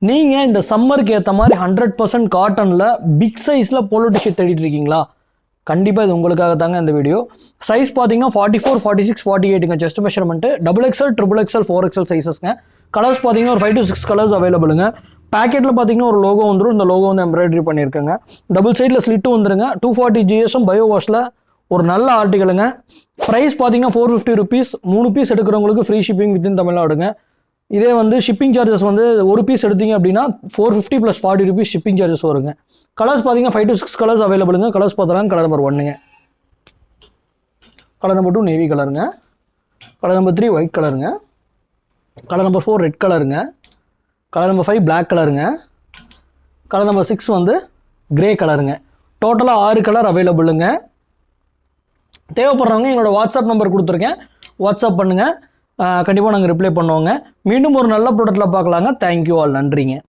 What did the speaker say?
நீங்கள் இந்த சம்மருக்கு ஏற்ற மாதிரி 100% காட்டனில் பிக் சைஸில் போலோ டிஷர்ட் தேடிட்டு இருக்கீங்களா? கண்டிப்பாக இது உங்களுக்காக தாங்க இந்த வீடியோ. சைஸ் பார்த்தீங்கன்னா 44, 46, 48ங்க chest measurement. XXL, XXL, 4XL சைஸஸ்ங்க. கலர்ஸ் பார்த்தீங்கன்னா ஒரு 5 to 6 கலர்ஸ் அவைலபிளுங்க. பேக்கெட்டில் பார்த்தீங்கன்னா ஒரு லோகோ வந்துடும். இந்த லோகோ வந்து எம்ப்ராய்டரி பண்ணியிருக்கேங்க. டபுள் சைடில் ஸ்லிட்டும் வந்துருங்க. 240 GSM பயோ வாஷில் ஒரு நல்ல ஆர்டிகளுங்க. ப்ரைஸ் பார்த்தீங்கன்னா 450 ருபீஸ். 3 பீஸ் எடுக்கிறவங்களுக்கு ஃப்ரீ ஷிப்பிங் வித்தின் தமிழ்நாடுங்க. இதே வந்து ஷிப்பிங் சார்ஜஸ் வந்து ஒரு பீஸ் எடுத்தீங்க அப்படின்னா 450 + 40 ருபீஸ் ஷிப்பிங் சார்ஜஸ் வருங்க. கலர்ஸ் பார்த்தீங்கன்னா 5 to 6 கலர்ஸ் அவைலபிளுங்க. கலர்ஸ் பார்த்தலாம் கலர் நம்பர் 1ங்க, கலர் நம்பர் 2 நேவி கலருங்க, கலர் நம்பர் 3 ஒயிட் கலருங்க, கலர் நம்பர் 4 ரெட் கலருங்க, கலர் நம்பர் 5 பிளாக் கலருங்க, கலர் நம்பர் 6 வந்து கிரே கலருங்க. டோட்டலாக 6 கலர் அவைலபிளுங்க. தேவைப்படுறவங்க எங்களோட வாட்ஸ்அப் நம்பர் கொடுத்துருக்கேன், வாட்ஸ்அப் பண்ணுங்கள். கண்டிப்பாக நாங்கள் ரிப்ளை பண்ணுவோங்க. மீண்டும் ஒரு நல்ல ப்ராடக்ட்டில் பார்க்கலாங்க. Thank you all. நன்றிங்க.